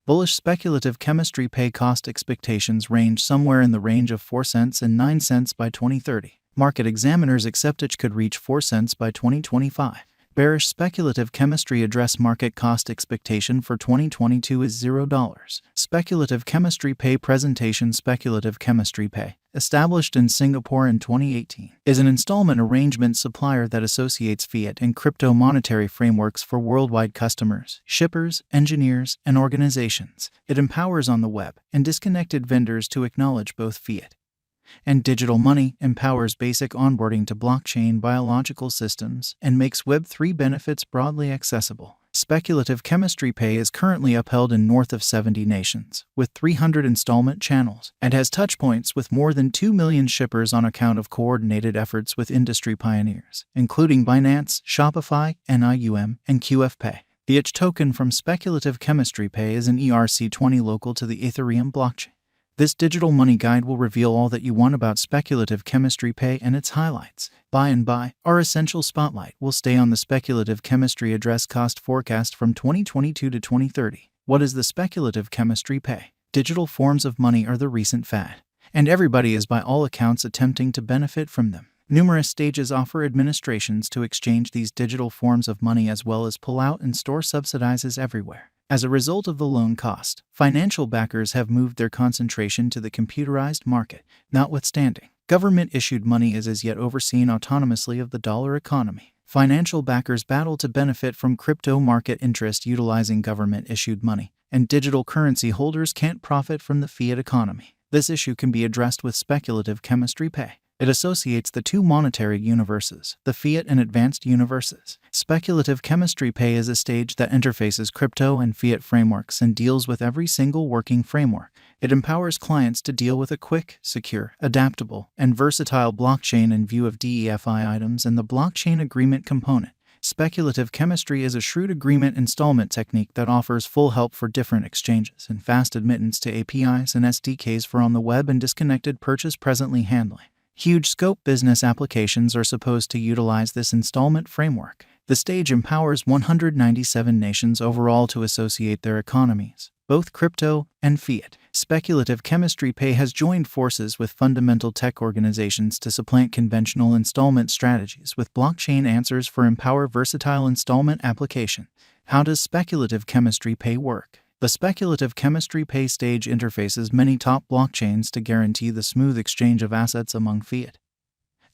Bullish speculative chemistry pay cost expectations range somewhere in the range of 4 cents and 9 cents by 2030. Market examiners accept it could reach 4 cents by 2025. Bearish speculative chemistry address market cost expectation for 2022 is $0. Speculative chemistry pay presentation. Speculative chemistry pay, established in Singapore in 2018, is an installment arrangement supplier that associates fiat and crypto monetary frameworks for worldwide customers, shippers, engineers, and organizations. It empowers on the web and disconnected vendors to acknowledge both fiat and digital money, empowers basic onboarding to blockchain biological systems, and makes Web3 benefits broadly accessible. Speculative chemistry pay is currently upheld in north of 70 nations, with 300 installment channels, and has touchpoints with more than 2 million shippers on account of coordinated efforts with industry pioneers, including Binance, Shopify, NIUM, and QFPay. The ETH token from speculative chemistry pay is an ERC20 local to the Ethereum blockchain. This digital money guide will reveal all that you want about speculative chemistry pay and its highlights. By and by, our essential spotlight will stay on the speculative chemistry address cost forecast from 2022 to 2030. What is the speculative chemistry pay? Digital forms of money are the recent fad, and everybody is by all accounts attempting to benefit from them. Numerous stages offer administrations to exchange these digital forms of money as well as pull out and store subsidizes everywhere. As a result of the loan cost, financial backers have moved their concentration to the computerized market. Notwithstanding, government-issued money is as yet overseen autonomously of the dollar economy. Financial backers battle to benefit from crypto market interest utilizing government-issued money, and digital currency holders can't profit from the fiat economy. This issue can be addressed with speculative chemistry pay. It associates the two monetary universes, the fiat and advanced universes. Speculative chemistry pay is a stage that interfaces crypto and fiat frameworks and deals with every single working framework. It empowers clients to deal with a quick, secure, adaptable, and versatile blockchain in view of DeFi items and the blockchain agreement component. Speculative chemistry is a shrewd agreement installment technique that offers full help for different exchanges and fast admittance to APIs and SDKs for on the web and disconnected purchase presently handling. Huge scope business applications are supposed to utilize this installment framework. The stage empowers 197 nations overall to associate their economies, both crypto and fiat. Speculative chemistry pay has joined forces with fundamental tech organizations to supplant conventional installment strategies with blockchain answers for empower versatile installment application. How does speculative chemistry pay work? The speculative chemistry pay stage interfaces many top blockchains to guarantee the smooth exchange of assets among fiat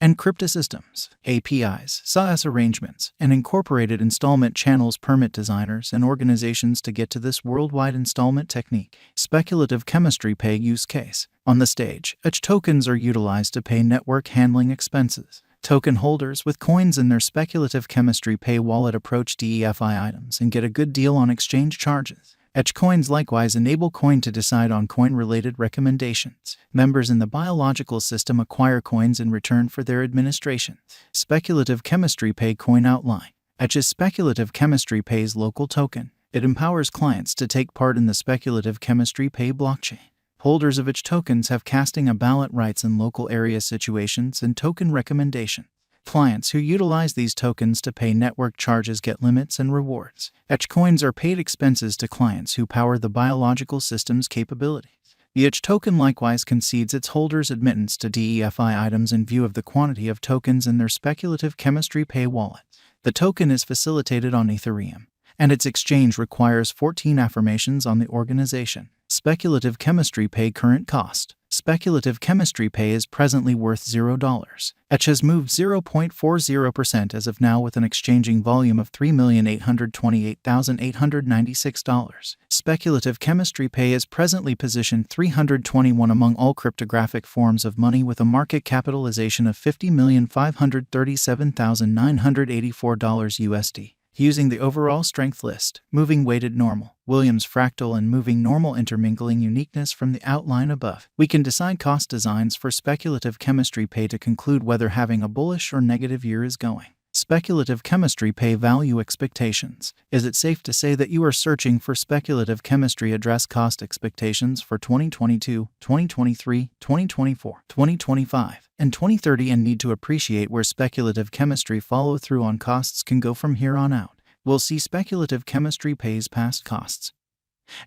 and crypto systems. APIs, SaaS arrangements, and incorporated installment channels permit designers and organizations to get to this worldwide installment technique. Speculative chemistry pay use case. On the stage, ETH tokens are utilized to pay network handling expenses. Token holders with coins in their speculative chemistry pay wallet approach DeFi items and get a good deal on exchange charges. ETH coins likewise enable coin to decide on coin-related recommendations. Members in the biological system acquire coins in return for their administration. Speculative chemistry pay coin outline. ETH is speculative chemistry pay's local token. It empowers clients to take part in the speculative chemistry pay blockchain. Holders of ETH tokens have casting a ballot rights in local area situations and token recommendation. Clients who utilize these tokens to pay network charges get limits and rewards. ETH coins are paid expenses to clients who power the biological system's capabilities. The ETH token likewise concedes its holders admittance to DeFi items in view of the quantity of tokens in their speculative chemistry pay wallet. The token is facilitated on Ethereum, and its exchange requires 14 affirmations on the organization. Speculative chemistry pay current cost. Speculative chemistry pay is presently worth $0. ETH has moved 0.40% as of now with an exchanging volume of $3,828,896. Speculative chemistry pay is presently positioned 321 among all cryptographic forms of money with a market capitalization of $50,537,984 USD. Using the overall strength list, moving weighted normal, Williams fractal and moving normal intermingling uniqueness from the outline above, we can decide cost designs for speculative chemistry pay to conclude whether having a bullish or negative year is going. Speculative chemistry pay value expectations. Is it safe to say that you are searching for speculative chemistry address cost expectations for 2022, 2023, 2024, 2025, and 2030 and need to appreciate where speculative chemistry follow-through on costs can go from here on out? We'll see speculative chemistry pays past costs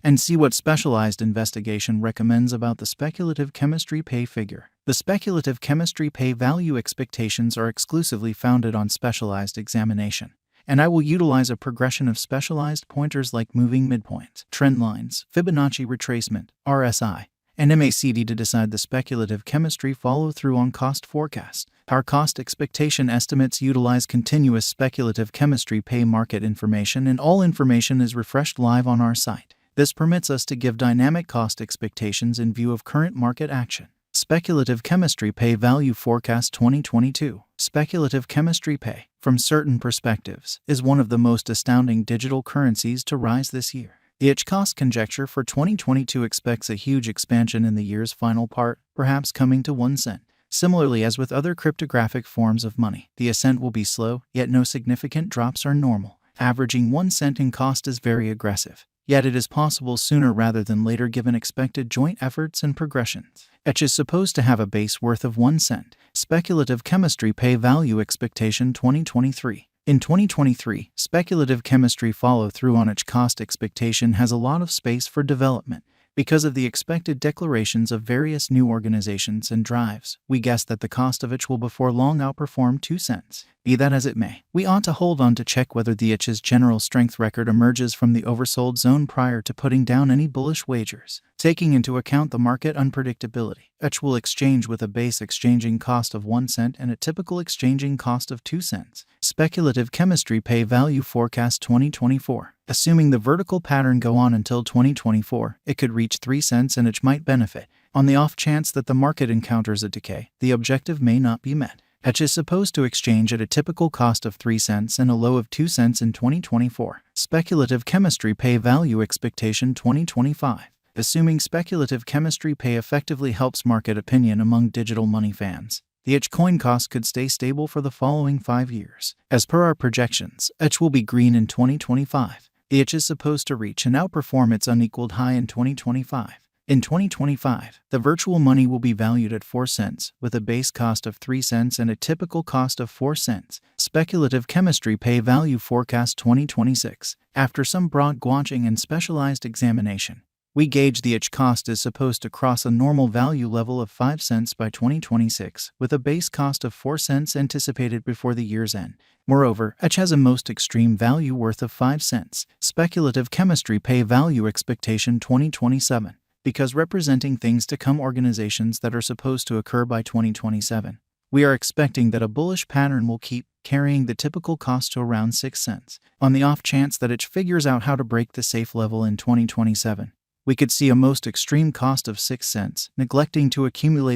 and see what specialized investigation recommends about the speculative chemistry pay figure. The speculative chemistry pay value expectations are exclusively founded on specialized examination, and I will utilize a progression of specialized pointers like moving midpoints, trend lines, Fibonacci retracement, RSI, and MACD to decide the speculative chemistry follow-through on cost forecast. Our cost expectation estimates utilize continuous speculative chemistry pay market information, and all information is refreshed live on our site. This permits us to give dynamic cost expectations in view of current market action. Speculative chemistry pay value forecast 2022. Speculative chemistry pay, from certain perspectives, is one of the most astounding digital currencies to rise this year. The cost conjecture for 2022 expects a huge expansion in the year's final part, perhaps coming to 1 cent. Similarly, as with other cryptographic forms of money, the ascent will be slow, yet no significant drops are normal. Averaging 1 cent in cost is very aggressive, yet it is possible sooner rather than later given expected joint efforts and progressions. Is supposed to have a base worth of 1 cent. Speculative chemistry pay value expectation 2023. In 2023, speculative chemistry follow-through on its cost expectation has a lot of space for development. Because of the expected declarations of various new organizations and drives, we guess that the cost of it will before long outperform 2 cents. Be that as it may, we ought to hold on to check whether the ICH's general strength record emerges from the oversold zone prior to putting down any bullish wagers. Taking into account the market unpredictability, ICH will exchange with a base exchanging cost of 1 cent and a typical exchanging cost of 2 cents. Speculative chemistry pay value forecast 2024. Assuming the vertical pattern go on until 2024, it could reach 3 cents and it might benefit. On the off chance that the market encounters a decay, the objective may not be met. It is supposed to exchange at a typical cost of 3 cents and a low of 2 cents in 2024. Speculative chemistry pay value expectation 2025. Assuming speculative chemistry pay effectively helps market opinion among digital money fans, the coin cost could stay stable for the following 5 years. As per our projections, will be green in 2025. The is supposed to reach and outperform its unequaled high in 2025. In 2025, the virtual money will be valued at 4 cents, with a base cost of 3 cents and a typical cost of 4 cents. Speculative chemistry pay value forecast 2026. After some broad guanching and specialized examination, we gauge the cost is supposed to cross a normal value level of 5 cents by 2026, with a base cost of 4 cents anticipated before the year's end. Moreover, has a most extreme value worth of 5 cents. Speculative chemistry pay value expectation 2027. Because representing things to come organizations that are supposed to occur by 2027, we are expecting that a bullish pattern will keep carrying the typical cost to around 6 cents. On the off chance that it figures out how to break the safe level in 2027, we could see a most extreme cost of 6 cents, neglecting to accumulate